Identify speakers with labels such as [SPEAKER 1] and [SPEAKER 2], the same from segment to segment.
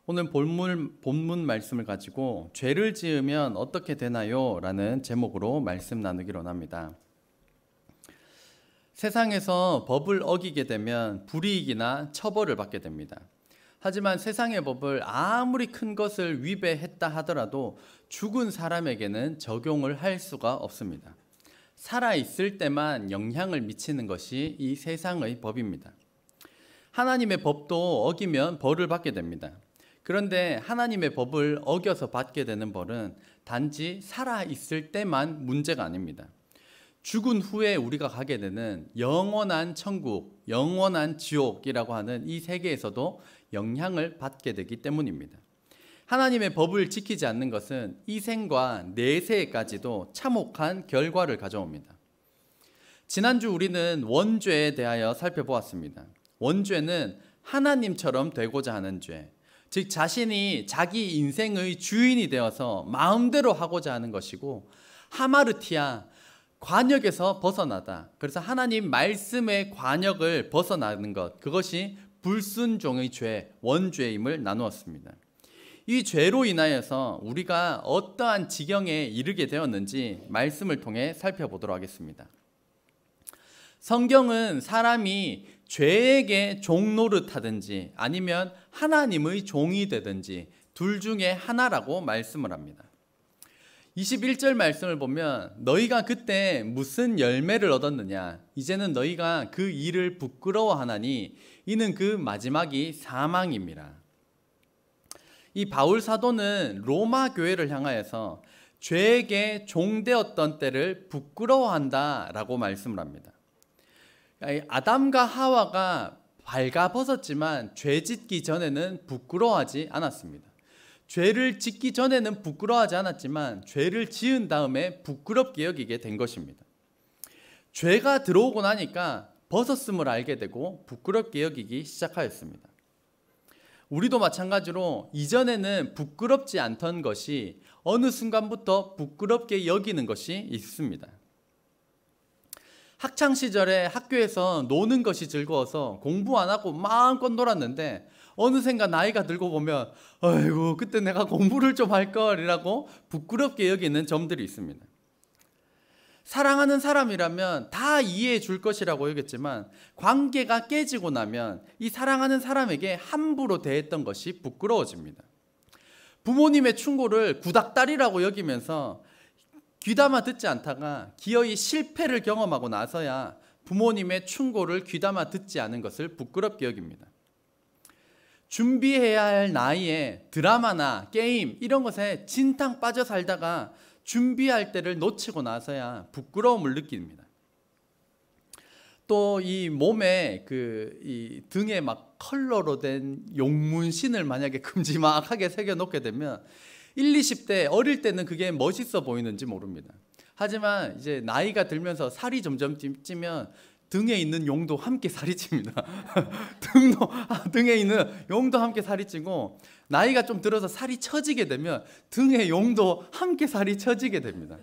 [SPEAKER 1] 오늘 본문 말씀을 가지고 죄를 지으면 어떻게 되나요? 라는 제목으로 말씀 나누기로 합니다. 세상에서 법을 어기게 되면 불이익이나 처벌을 받게 됩니다. 하지만 세상의 법을 아무리 큰 것을 위배했다 하더라도 죽은 사람에게는 적용을 할 수가 없습니다. 살아있을 때만 영향을 미치는 것이 이 세상의 법입니다. 하나님의 법도 어기면 벌을 받게 됩니다. 그런데 하나님의 법을 어겨서 받게 되는 벌은 단지 살아있을 때만 문제가 아닙니다. 죽은 후에 우리가 가게 되는 영원한 천국, 영원한 지옥이라고 하는 이 세계에서도 영향을 받게 되기 때문입니다. 하나님의 법을 지키지 않는 것은 이 생과 내세까지도 참혹한 결과를 가져옵니다. 지난주 우리는 원죄에 대하여 살펴보았습니다. 원죄는 하나님처럼 되고자 하는 죄, 즉 자신이 자기 인생의 주인이 되어서 마음대로 하고자 하는 것이고, 하마르티아, 관역에서 벗어나다. 그래서 하나님 말씀의 관역을 벗어나는 것, 그것이 불순종의 죄, 원죄임을 나누었습니다. 이 죄로 인하여서 우리가 어떠한 지경에 이르게 되었는지 말씀을 통해 살펴보도록 하겠습니다. 성경은 사람이 죄에게 종 노릇하든지 아니면 하나님의 종이 되든지 둘 중에 하나라고 말씀을 합니다. 21절 말씀을 보면 너희가 그때 무슨 열매를 얻었느냐, 이제는 너희가 그 일을 부끄러워하나니 이는 그 마지막이 사망입니다. 이 바울 사도는 로마 교회를 향하여서 죄에게 종되었던 때를 부끄러워한다라고 말씀을 합니다. 아담과 하와가 발가벗었지만 죄 짓기 전에는 부끄러워하지 않았습니다. 죄를 짓기 전에는 부끄러워하지 않았지만 죄를 지은 다음에 부끄럽게 여기게 된 것입니다. 죄가 들어오고 나니까 벗었음을 알게 되고 부끄럽게 여기기 시작하였습니다. 우리도 마찬가지로 이전에는 부끄럽지 않던 것이 어느 순간부터 부끄럽게 여기는 것이 있습니다. 학창시절에 학교에서 노는 것이 즐거워서 공부 안 하고 마음껏 놀았는데 어느샌가 나이가 들고 보면 아이고 그때 내가 공부를 좀 할 걸이라고 부끄럽게 여기는 점들이 있습니다. 사랑하는 사람이라면 다 이해해 줄 것이라고 여겼지만 관계가 깨지고 나면 이 사랑하는 사람에게 함부로 대했던 것이 부끄러워집니다. 부모님의 충고를 구닥다리라고 여기면서 귀담아 듣지 않다가 기어이 실패를 경험하고 나서야 부모님의 충고를 귀담아 듣지 않은 것을 부끄럽게 여깁니다. 준비해야 할 나이에 드라마나 게임 이런 것에 진탕 빠져 살다가 준비할 때를 놓치고 나서야 부끄러움을 느낍니다. 또 이 몸에 이 등에 막 컬러로 된 용문신을 만약에 큼지막하게 새겨 놓게 되면 20대 어릴 때는 그게 멋있어 보이는지 모릅니다. 하지만 이제 나이가 들면서 살이 점점 찌면 등에 있는 용도 함께 살이 찝니다. 등에 있는 용도 함께 살이 찌고, 나이가 좀 들어서 살이 처지게 되면 등의 용도 함께 살이 처지게 됩니다.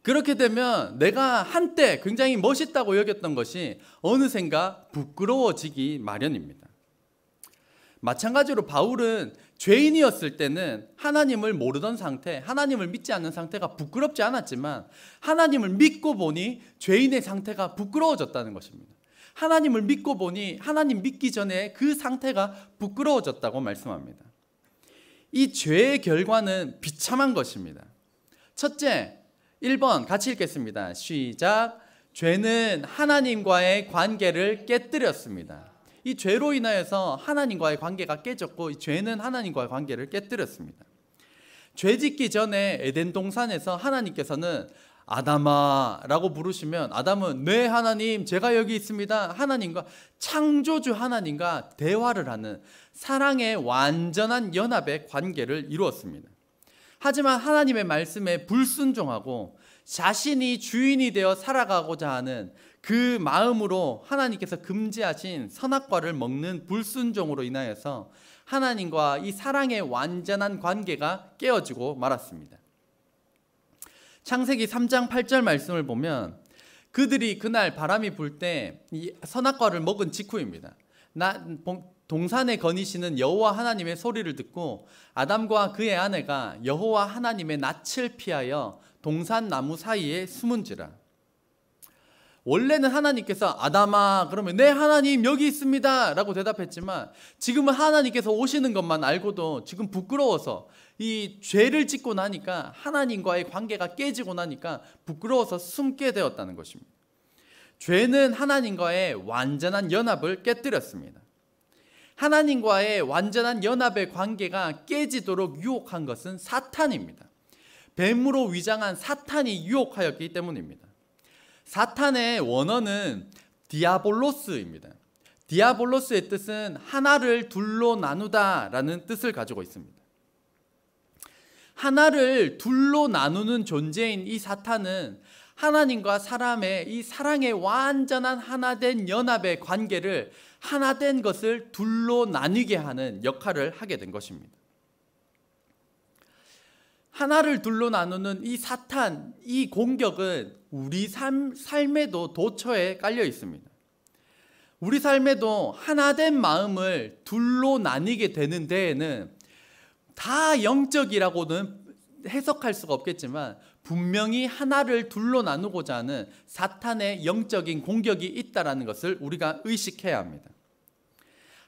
[SPEAKER 1] 그렇게 되면 내가 한때 굉장히 멋있다고 여겼던 것이 어느샌가 부끄러워지기 마련입니다. 마찬가지로 바울은 죄인이었을 때는 하나님을 모르던 상태, 하나님을 믿지 않는 상태가 부끄럽지 않았지만 하나님을 믿고 보니 죄인의 상태가 부끄러워졌다는 것입니다. 하나님을 믿고 보니 하나님 믿기 전에 그 상태가 부끄러워졌다고 말씀합니다. 이 죄의 결과는 비참한 것입니다. 첫째, 1번 같이 읽겠습니다. 시작. 죄는 하나님과의 관계를 깨뜨렸습니다. 이 죄로 인하여서 하나님과의 관계가 깨졌고, 이 죄는 하나님과의 관계를 깨뜨렸습니다. 죄 짓기 전에 에덴 동산에서 하나님께서는 아담아 라고 부르시면 아담은 네 하나님 제가 여기 있습니다, 하나님과 창조주 하나님과 대화를 하는 사랑의 완전한 연합의 관계를 이루었습니다. 하지만 하나님의 말씀에 불순종하고 자신이 주인이 되어 살아가고자 하는 그 마음으로 하나님께서 금지하신 선악과를 먹는 불순종으로 인하여서 하나님과 이 사랑의 완전한 관계가 깨어지고 말았습니다. 창세기 3장 8절 말씀을 보면 그들이 그날 바람이 불 때 이 선악과를 먹은 직후입니다. 동산에 거니시는 여호와 하나님의 소리를 듣고 아담과 그의 아내가 여호와 하나님의 낯을 피하여 동산 나무 사이에 숨은지라. 원래는 하나님께서 아담아 그러면 네 하나님 여기 있습니다 라고 대답했지만, 지금은 하나님께서 오시는 것만 알고도 지금 부끄러워서, 이 죄를 짓고 나니까 하나님과의 관계가 깨지고 나니까 부끄러워서 숨게 되었다는 것입니다. 죄는 하나님과의 완전한 연합을 깨뜨렸습니다. 하나님과의 완전한 연합의 관계가 깨지도록 유혹한 것은 사탄입니다. 뱀으로 위장한 사탄이 유혹하였기 때문입니다. 사탄의 원어는 디아볼로스입니다. 디아볼로스의 뜻은 하나를 둘로 나누다 라는 뜻을 가지고 있습니다. 하나를 둘로 나누는 존재인 이 사탄은 하나님과 사람의 이 사랑의 완전한 하나된 연합의 관계를, 하나된 것을 둘로 나뉘게 하는 역할을 하게 된 것입니다. 하나를 둘로 나누는 이 사탄, 이 공격은 우리 삶에도 도처에 깔려 있습니다. 우리 삶에도 하나된 마음을 둘로 나뉘게 되는 데에는 다 영적이라고는 해석할 수가 없겠지만 분명히 하나를 둘로 나누고자 하는 사탄의 영적인 공격이 있다는 것을 우리가 의식해야 합니다.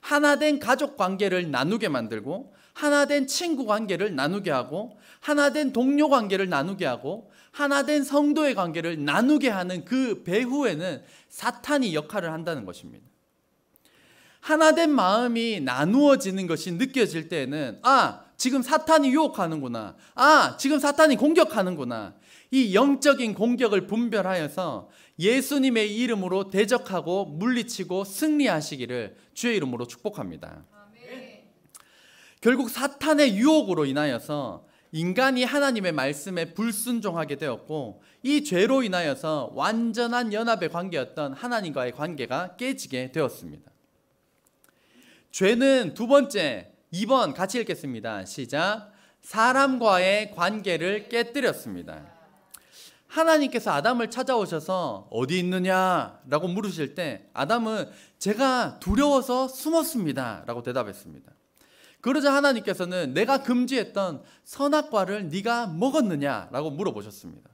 [SPEAKER 1] 하나된 가족 관계를 나누게 만들고, 하나된 친구 관계를 나누게 하고, 하나된 동료 관계를 나누게 하고, 하나된 성도의 관계를 나누게 하는 그 배후에는 사탄이 역할을 한다는 것입니다. 하나된 마음이 나누어지는 것이 느껴질 때에는 지금 사탄이 유혹하는구나, 지금 사탄이 공격하는구나, 이 영적인 공격을 분별하여서 예수님의 이름으로 대적하고 물리치고 승리하시기를 주의 이름으로 축복합니다. 아멘. 결국 사탄의 유혹으로 인하여서 인간이 하나님의 말씀에 불순종하게 되었고, 이 죄로 인하여서 완전한 연합의 관계였던 하나님과의 관계가 깨지게 되었습니다. 죄는 두 번째, 2번 같이 읽겠습니다. 시작. 사람과의 관계를 깨뜨렸습니다. 하나님께서 아담을 찾아오셔서 어디 있느냐 라고 물으실 때 아담은 제가 두려워서 숨었습니다 라고 대답했습니다. 그러자 하나님께서는 내가 금지했던 선악과를 네가 먹었느냐 라고 물어보셨습니다.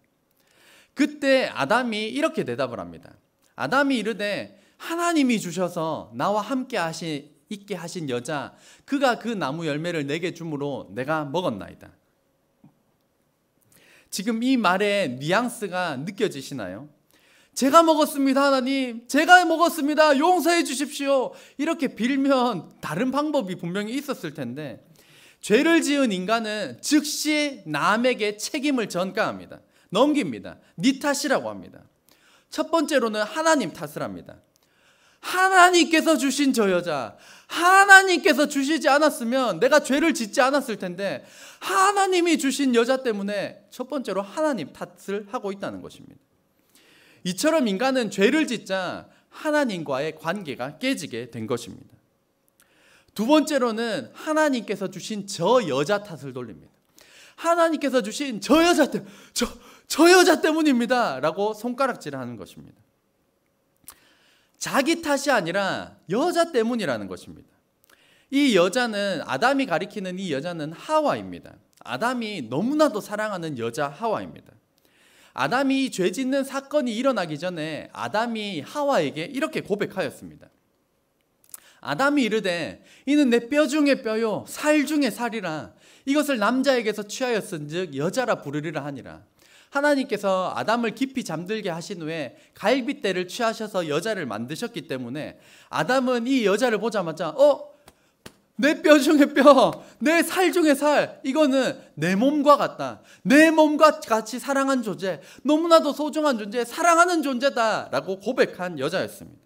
[SPEAKER 1] 그때 아담이 이렇게 대답을 합니다. 아담이 이르되 하나님이 주셔서 나와 함께 있게 하신 여자, 그가 그 나무 열매를 내게 주므로 내가 먹었나이다. 지금 이 말의 뉘앙스가 느껴지시나요? 제가 먹었습니다 하나님, 제가 먹었습니다, 용서해 주십시오, 이렇게 빌면 다른 방법이 분명히 있었을 텐데, 죄를 지은 인간은 즉시 남에게 책임을 전가합니다. 넘깁니다. 네 탓이라고 합니다. 첫 번째로는 하나님 탓을 합니다. 하나님께서 주신 저 여자, 하나님께서 주시지 않았으면 내가 죄를 짓지 않았을 텐데 하나님이 주신 여자 때문에 첫 번째로 하나님 탓을 하고 있다는 것입니다. 이처럼 인간은 죄를 짓자 하나님과의 관계가 깨지게 된 것입니다. 두 번째로는 하나님께서 주신 저 여자 탓을 돌립니다. 하나님께서 주신 저 여자 때문입니다 라고 손가락질을 하는 것입니다. 자기 탓이 아니라 여자 때문이라는 것입니다. 이 여자는, 아담이 가리키는 이 여자는 하와입니다. 아담이 너무나도 사랑하는 여자 하와입니다. 아담이 죄 짓는 사건이 일어나기 전에 아담이 하와에게 이렇게 고백하였습니다. 아담이 이르되 이는 내 뼈 중에 뼈요 살 중에 살이라, 이것을 남자에게서 취하였은즉 여자라 부르리라 하니라. 하나님께서 아담을 깊이 잠들게 하신 후에 갈빗대를 취하셔서 여자를 만드셨기 때문에 아담은 이 여자를 보자마자 내 뼈 중에 뼈, 내 살 중에 살, 이거는 내 몸과 같다, 내 몸과 같이 사랑한 존재, 너무나도 소중한 존재, 사랑하는 존재다 라고 고백한 여자였습니다.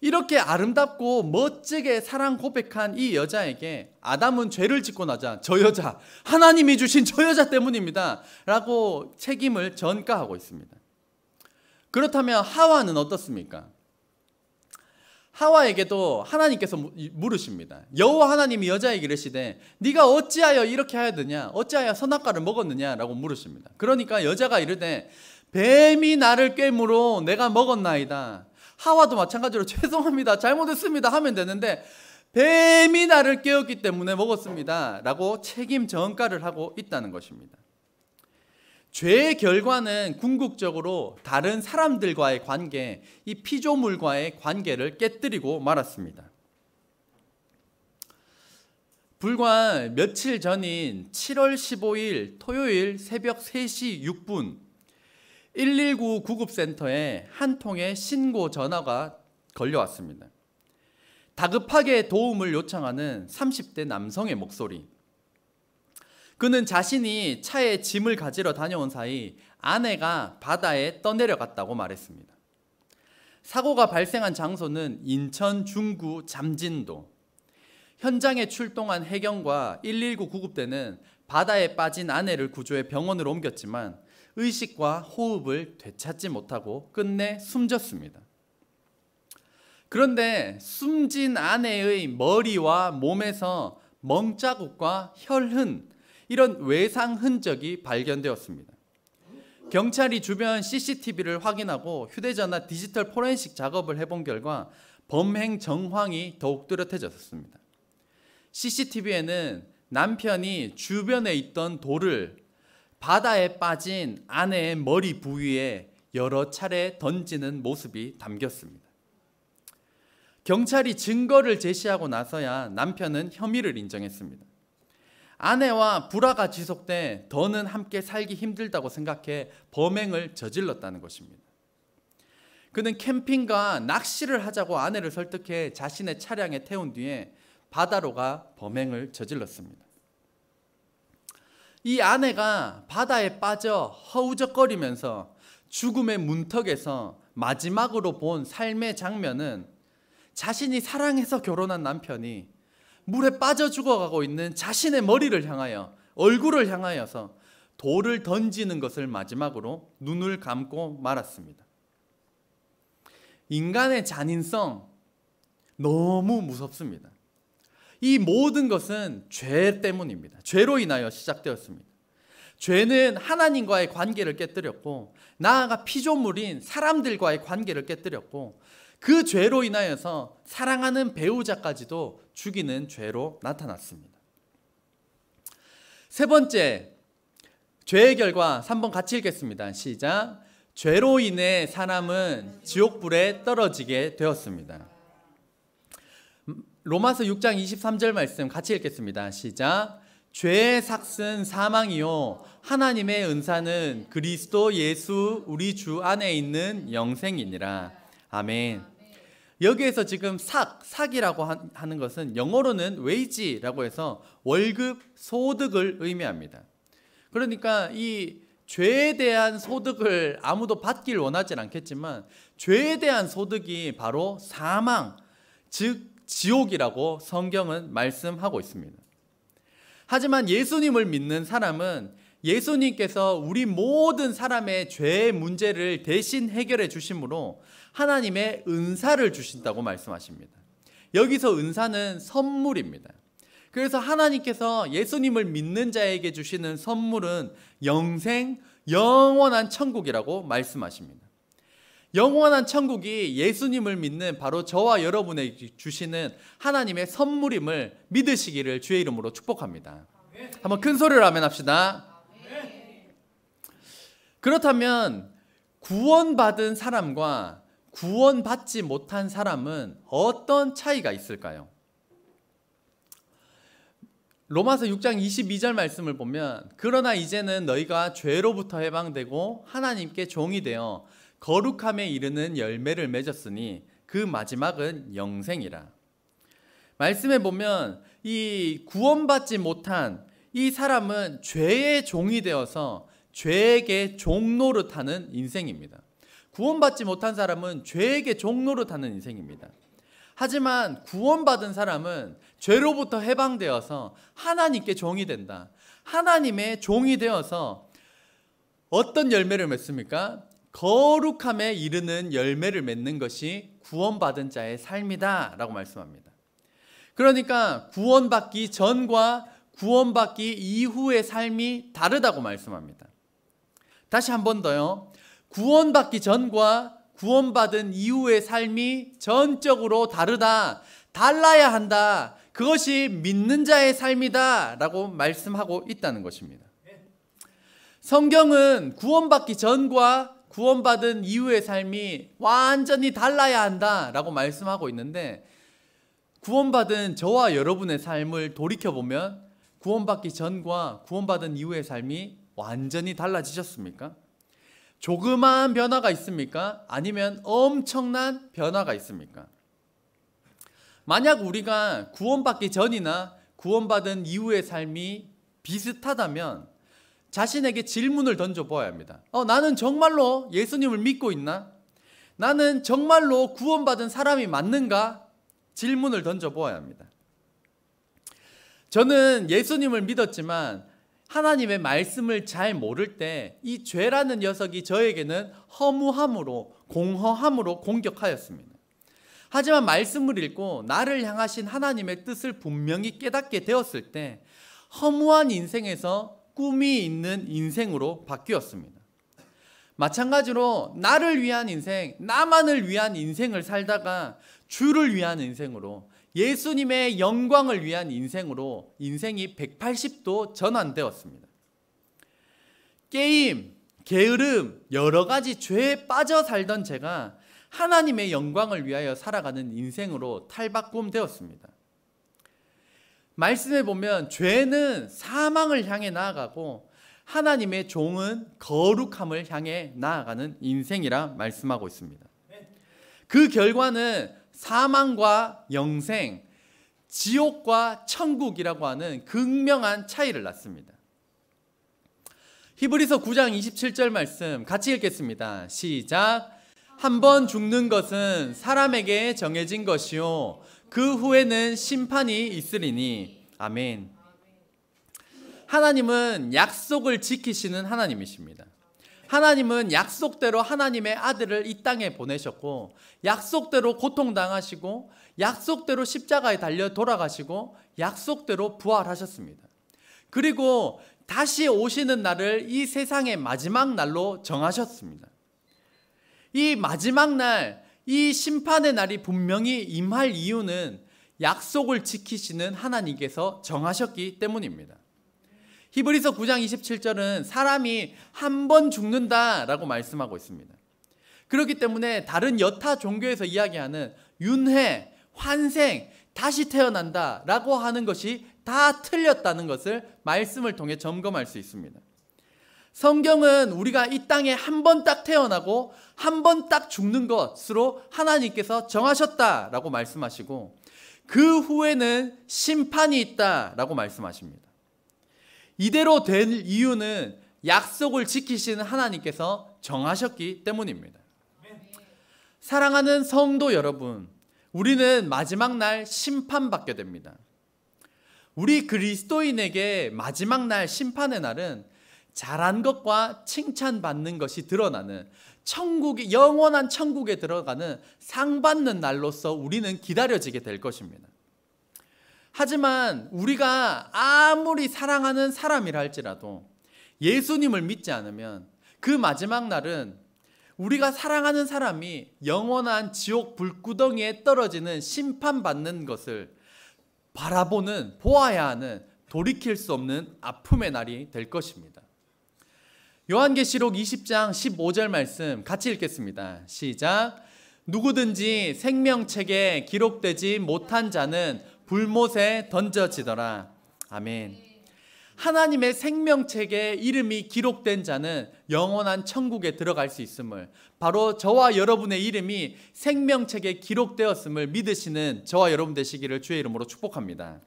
[SPEAKER 1] 이렇게 아름답고 멋지게 사랑 고백한 이 여자에게 아담은 죄를 짓고 나자 저 여자, 하나님이 주신 저 여자 때문입니다 라고 책임을 전가하고 있습니다. 그렇다면 하와는 어떻습니까? 하와에게도 하나님께서 물으십니다. 여호와 하나님이 여자에게 이르시되 네가 어찌하여 이렇게 하였느냐, 어찌하여 선악과를 먹었느냐 라고 물으십니다. 그러니까 여자가 이르되 뱀이 나를 꿰므로 내가 먹었나이다. 하와도 마찬가지로 죄송합니다, 잘못했습니다 하면 되는데 뱀이 나를 깨웠기 때문에 먹었습니다 라고 책임 전가를 하고 있다는 것입니다. 죄의 결과는 궁극적으로 다른 사람들과의 관계, 이 피조물과의 관계를 깨뜨리고 말았습니다. 불과 며칠 전인 7월 15일 토요일 새벽 3시 6분 119 구급센터에 한 통의 신고 전화가 걸려왔습니다. 다급하게 도움을 요청하는 30대 남성의 목소리. 그는 자신이 차에 짐을 가지러 다녀온 사이 아내가 바다에 떠내려갔다고 말했습니다. 사고가 발생한 장소는 인천 중구 잠진도. 현장에 출동한 해경과 119 구급대는 바다에 빠진 아내를 구조해 병원으로 옮겼지만 의식과 호흡을 되찾지 못하고 끝내 숨졌습니다. 그런데 숨진 아내의 머리와 몸에서 멍자국과 혈흔, 이런 외상 흔적이 발견되었습니다. 경찰이 주변 CCTV를 확인하고 휴대전화 디지털 포렌식 작업을 해본 결과 범행 정황이 더욱 뚜렷해졌습니다. CCTV에는 남편이 주변에 있던 돌을 바다에 빠진 아내의 머리 부위에 여러 차례 던지는 모습이 담겼습니다. 경찰이 증거를 제시하고 나서야 남편은 혐의를 인정했습니다. 아내와 불화가 지속돼 더는 함께 살기 힘들다고 생각해 범행을 저질렀다는 것입니다. 그는 캠핑과 낚시를 하자고 아내를 설득해 자신의 차량에 태운 뒤에 바다로 가 범행을 저질렀습니다. 이 아내가 바다에 빠져 허우적거리면서 죽음의 문턱에서 마지막으로 본 삶의 장면은 자신이 사랑해서 결혼한 남편이 물에 빠져 죽어가고 있는 자신의 머리를 향하여, 얼굴을 향하여서 돌을 던지는 것을 마지막으로 눈을 감고 말았습니다. 인간의 잔인성 너무 무섭습니다. 이 모든 것은 죄 때문입니다. 죄로 인하여 시작되었습니다. 죄는 하나님과의 관계를 깨뜨렸고 나아가 피조물인 사람들과의 관계를 깨뜨렸고 그 죄로 인하여서 사랑하는 배우자까지도 죽이는 죄로 나타났습니다. 세 번째, 죄의 결과 3번 같이 읽겠습니다. 시작. 죄로 인해 사람은 지옥불에 떨어지게 되었습니다. 로마서 6장 23절 말씀 같이 읽겠습니다. 시작. 죄의 삭은 사망이요 하나님의 은사는 그리스도 예수 우리 주 안에 있는 영생이니라. 아멘. 여기에서 지금 삭이라고 하는 것은 영어로는 wage라고 해서 월급, 소득을 의미합니다. 그러니까 이 죄에 대한 소득을 아무도 받길 원하진 않겠지만 죄에 대한 소득이 바로 사망, 즉 지옥이라고 성경은 말씀하고 있습니다. 하지만 예수님을 믿는 사람은 예수님께서 우리 모든 사람의 죄의 문제를 대신 해결해 주심으로 하나님의 은사를 주신다고 말씀하십니다. 여기서 은사는 선물입니다. 그래서 하나님께서 예수님을 믿는 자에게 주시는 선물은 영생, 영원한 천국이라고 말씀하십니다. 영원한 천국이 예수님을 믿는 바로 저와 여러분에게 주시는 하나님의 선물임을 믿으시기를 주의 이름으로 축복합니다. 한번 큰 소리로 아멘 합시다. 그렇다면 구원받은 사람과 구원받지 못한 사람은 어떤 차이가 있을까요? 로마서 6장 22절 말씀을 보면 그러나 이제는 너희가 죄로부터 해방되고 하나님께 종이 되어 거룩함에 이르는 열매를 맺었으니 그 마지막은 영생이라. 말씀에 보면 이 구원받지 못한 이 사람은 죄의 종이 되어서 죄에게 종노릇하는 인생입니다. 구원받지 못한 사람은 죄에게 종노릇하는 인생입니다. 하지만 구원받은 사람은 죄로부터 해방되어서 하나님께 종이 된다. 하나님의 종이 되어서 어떤 열매를 맺습니까? 거룩함에 이르는 열매를 맺는 것이 구원받은 자의 삶이다 라고 말씀합니다. 그러니까 구원받기 전과 구원받기 이후의 삶이 다르다고 말씀합니다. 다시 한 번 더요. 구원받기 전과 구원받은 이후의 삶이 전적으로 다르다, 달라야 한다, 그것이 믿는 자의 삶이다 라고 말씀하고 있다는 것입니다. 성경은 구원받기 전과 구원받은 이후의 삶이 완전히 달라야 한다 라고 말씀하고 있는데, 구원받은 저와 여러분의 삶을 돌이켜보면 구원받기 전과 구원받은 이후의 삶이 완전히 달라지셨습니까? 조그마한 변화가 있습니까? 아니면 엄청난 변화가 있습니까? 만약 우리가 구원받기 전이나 구원받은 이후의 삶이 비슷하다면 자신에게 질문을 던져보아야 합니다. 나는 정말로 예수님을 믿고 있나? 나는 정말로 구원받은 사람이 맞는가? 질문을 던져보아야 합니다. 저는 예수님을 믿었지만 하나님의 말씀을 잘 모를 때 이 죄라는 녀석이 저에게는 허무함으로, 공허함으로 공격하였습니다. 하지만 말씀을 읽고 나를 향하신 하나님의 뜻을 분명히 깨닫게 되었을 때 허무한 인생에서 꿈이 있는 인생으로 바뀌었습니다. 마찬가지로 나를 위한 인생, 나만을 위한 인생을 살다가 주를 위한 인생으로, 예수님의 영광을 위한 인생으로 인생이 180도 전환되었습니다. 게임, 게으름, 여러 가지 죄에 빠져 살던 제가 하나님의 영광을 위하여 살아가는 인생으로 탈바꿈되었습니다. 말씀에 보면 죄는 사망을 향해 나아가고 하나님의 종은 거룩함을 향해 나아가는 인생이라 말씀하고 있습니다. 그 결과는 사망과 영생, 지옥과 천국이라고 하는 극명한 차이를 낳습니다. 히브리서 9장 27절 말씀 같이 읽겠습니다. 시작. 한 번 죽는 것은 사람에게 정해진 것이요 그 후에는 심판이 있으리니. 아멘. 하나님은 약속을 지키시는 하나님이십니다. 하나님은 약속대로 하나님의 아들을 이 땅에 보내셨고, 약속대로 고통당하시고, 약속대로 십자가에 달려 돌아가시고, 약속대로 부활하셨습니다. 그리고 다시 오시는 날을 이 세상의 마지막 날로 정하셨습니다. 이 마지막 날, 이 심판의 날이 분명히 임할 이유는 약속을 지키시는 하나님께서 정하셨기 때문입니다. 히브리서 9장 27절은 사람이 한 번 죽는다라고 말씀하고 있습니다. 그렇기 때문에 다른 여타 종교에서 이야기하는 윤회, 환생, 다시 태어난다라고 하는 것이 다 틀렸다는 것을 말씀을 통해 점검할 수 있습니다. 성경은 우리가 이 땅에 한 번 딱 태어나고 한 번 딱 죽는 것으로 하나님께서 정하셨다라고 말씀하시고, 그 후에는 심판이 있다라고 말씀하십니다. 이대로 된 이유는 약속을 지키시는 하나님께서 정하셨기 때문입니다. 사랑하는 성도 여러분, 우리는 마지막 날 심판받게 됩니다. 우리 그리스도인에게 마지막 날 심판의 날은 잘한 것과 칭찬받는 것이 드러나는 천국의 영원한 천국에 들어가는 상 받는 날로서 우리는 기다려지게 될 것입니다. 하지만 우리가 아무리 사랑하는 사람이라 할지라도 예수님을 믿지 않으면 그 마지막 날은 우리가 사랑하는 사람이 영원한 지옥 불구덩이에 떨어지는 심판받는 것을 바라보는, 보아야 하는, 돌이킬 수 없는 아픔의 날이 될 것입니다. 요한계시록 20장 15절 말씀 같이 읽겠습니다. 시작. 누구든지 생명책에 기록되지 못한 자는 불못에 던져지더라. 아멘. 하나님의 생명책에 이름이 기록된 자는 영원한 천국에 들어갈 수 있음을, 바로 저와 여러분의 이름이 생명책에 기록되었음을 믿으시는 저와 여러분 되시기를 주의 이름으로 축복합니다.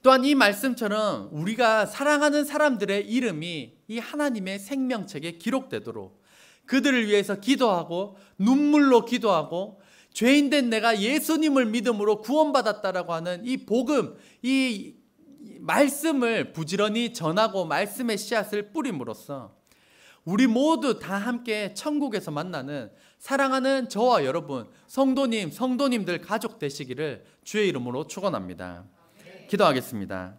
[SPEAKER 1] 또한 이 말씀처럼 우리가 사랑하는 사람들의 이름이 이 하나님의 생명책에 기록되도록 그들을 위해서 기도하고 눈물로 기도하고 죄인된 내가 예수님을 믿음으로 구원받았다라고 하는 이 복음, 이 말씀을 부지런히 전하고 말씀의 씨앗을 뿌림으로써 우리 모두 다 함께 천국에서 만나는 사랑하는 저와 여러분, 성도님, 성도님들 가족 되시기를 주의 이름으로 축원합니다. 기도하겠습니다.